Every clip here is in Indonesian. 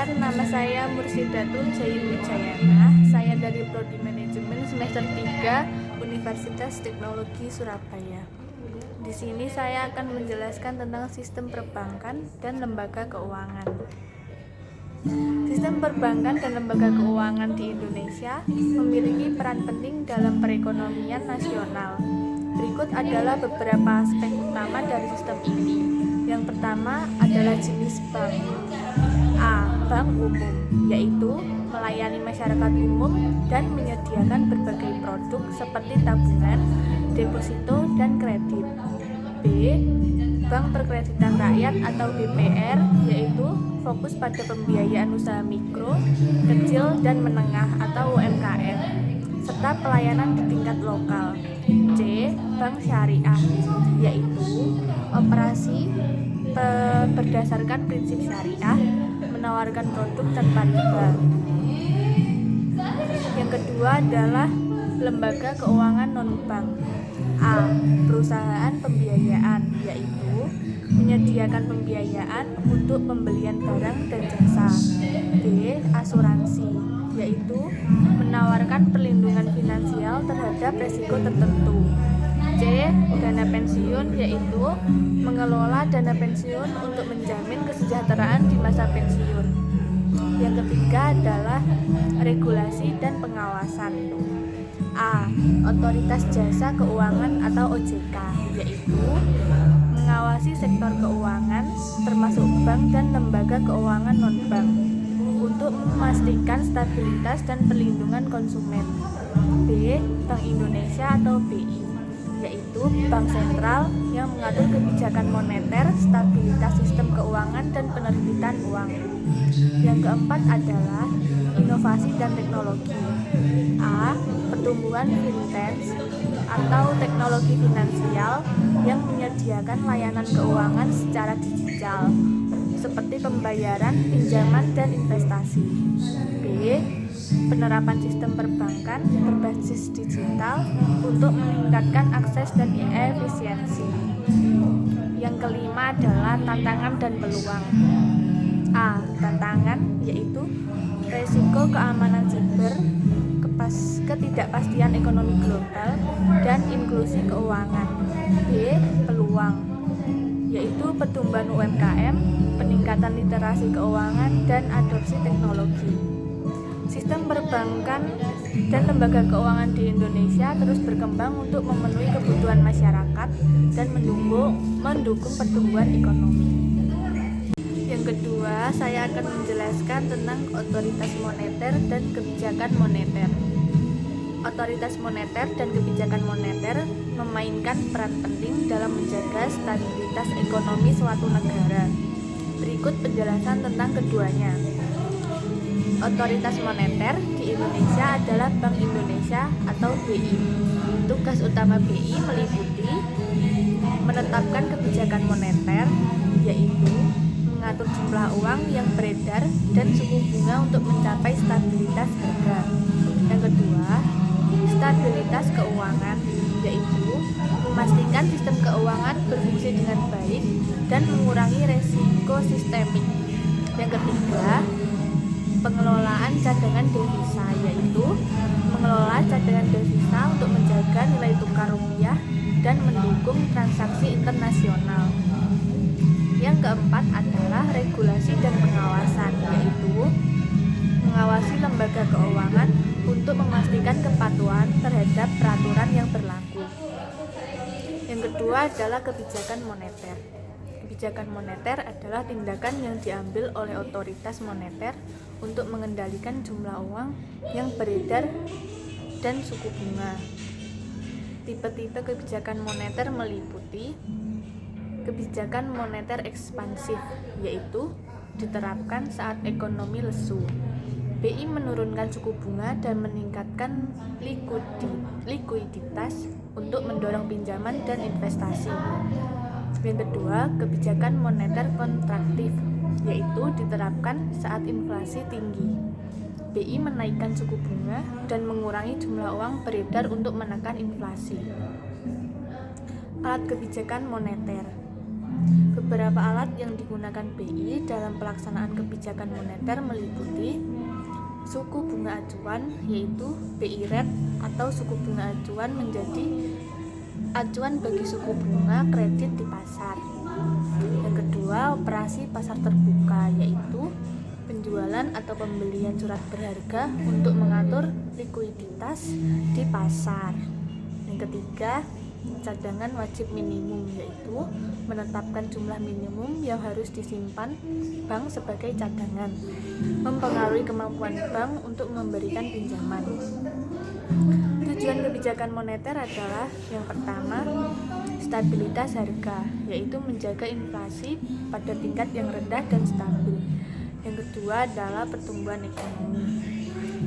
Perkenalkan, nama saya Mursidatul Jayin Wijayana. Saya dari Prodi Manajemen semester 3 Universitas Teknologi Surabaya. Di sini saya akan menjelaskan tentang sistem perbankan dan lembaga keuangan. Sistem perbankan dan lembaga keuangan di Indonesia memiliki peran penting dalam perekonomian nasional. Berikut adalah beberapa aspek utama dari sistem ini. Yang pertama adalah jenis bank. A. Bank umum, yaitu melayani masyarakat umum dan menyediakan berbagai produk seperti tabungan, deposito, dan kredit. B. Bank Perkreditan Rakyat atau BPR, yaitu fokus pada pembiayaan usaha mikro, kecil, dan menengah atau UMKM, serta pelayanan di tingkat lokal. C. Bank Syariah, yaitu operasi berdasarkan prinsip syariah, menawarkan produk tanpa riba. Yang kedua adalah lembaga keuangan non-bank. A. Perusahaan pembiayaan, yaitu menyediakan pembiayaan untuk pembelian barang dan jasa. B. Asuransi, yaitu menawarkan perlindungan finansial terhadap risiko tertentu. C. Dana pensiun, yaitu mengelola dana pensiun untuk menjamin kesejahteraan di masa pensiun. Yang ketiga adalah regulasi dan pengawasan. A. Otoritas Jasa Keuangan atau OJK, yaitu mengawasi sektor keuangan termasuk bank dan lembaga keuangan non-bank untuk memastikan stabilitas dan perlindungan konsumen. B. Bank Indonesia atau BI, yaitu bank sentral yang mengatur kebijakan moneter, stabilitas sistem keuangan, dan penerbitan uang. Yang keempat adalah inovasi dan teknologi. A. Pertumbuhan fintech atau teknologi finansial yang menyediakan layanan keuangan secara digital seperti pembayaran, pinjaman, dan investasi. B. Penerapan sistem perbankan berbasis digital untuk meningkatkan akses dan efisiensi. Yang kelima adalah tantangan dan peluang. A. Tantangan, yaitu resiko keamanan siber, ketidakpastian ekonomi global, dan inklusi keuangan. B. Peluang, yaitu pertumbuhan UMKM, peningkatan literasi keuangan, dan adopsi teknologi. Sistem perbankan dan lembaga keuangan di Indonesia terus berkembang untuk memenuhi kebutuhan masyarakat dan mendukung pertumbuhan ekonomi. Yang kedua, saya akan menjelaskan tentang otoritas moneter dan kebijakan moneter. Otoritas moneter dan kebijakan moneter memainkan peran penting dalam menjaga stabilitas ekonomi suatu negara. Berikut penjelasan tentang keduanya. Otoritas moneter di Indonesia adalah Bank Indonesia atau BI. Tugas utama BI meliputi menetapkan kebijakan moneter, yaitu mengatur jumlah uang yang beredar dan suku bunga untuk mencapai stabilitas harga. Yang kedua, stabilitas keuangan, yaitu memastikan sistem keuangan berfungsi dengan baik dan mengurangi resiko sistemik. Yang ketiga, pengelolaan cadangan devisa, yaitu mengelola cadangan devisa untuk menjaga nilai tukar rupiah dan mendukung transaksi internasional. Yang keempat adalah regulasi dan pengawasan, yaitu mengawasi lembaga keuangan untuk memastikan kepatuhan terhadap peraturan yang berlaku. Yang kedua adalah kebijakan moneter. Kebijakan moneter adalah tindakan yang diambil oleh otoritas moneter untuk mengendalikan jumlah uang yang beredar dan suku bunga. Tipe-tipe kebijakan moneter meliputi kebijakan moneter ekspansif, yaitu diterapkan saat ekonomi lesu. BI menurunkan suku bunga dan meningkatkan likuiditas untuk mendorong pinjaman dan investasi. Yang kedua, kebijakan moneter kontraktif, yaitu diterapkan saat inflasi tinggi. BI menaikkan suku bunga dan mengurangi jumlah uang beredar untuk menekan inflasi. Alat kebijakan moneter. Beberapa alat yang digunakan BI dalam pelaksanaan kebijakan moneter meliputi suku bunga acuan, yaitu BI rate atau suku bunga acuan menjadi acuan bagi suku bunga kredit di pasar. Yang kedua, operasi pasar terbuka, yaitu penjualan atau pembelian surat berharga untuk mengatur likuiditas di pasar. Yang ketiga, cadangan wajib minimum, yaitu menetapkan jumlah minimum yang harus disimpan bank sebagai cadangan, mempengaruhi kemampuan bank untuk memberikan pinjaman. Tujuan kebijakan moneter adalah yang pertama, stabilitas harga, yaitu menjaga inflasi pada tingkat yang rendah dan stabil. Yang kedua adalah pertumbuhan ekonomi,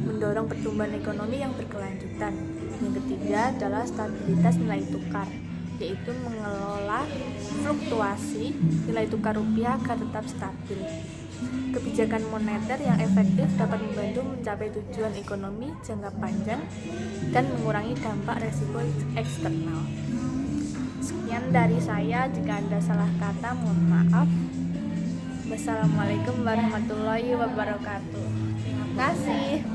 mendorong pertumbuhan ekonomi yang berkelanjutan. Yang ketiga adalah stabilitas nilai tukar, yaitu mengelola fluktuasi nilai tukar rupiah agar tetap stabil. Kebijakan moneter yang efektif dapat membantu mencapai tujuan ekonomi jangka panjang dan mengurangi dampak resiko eksternal. Sekian dari saya, jika Anda salah kata mohon maaf. Wassalamualaikum warahmatullahi wabarakatuh. Terima kasih.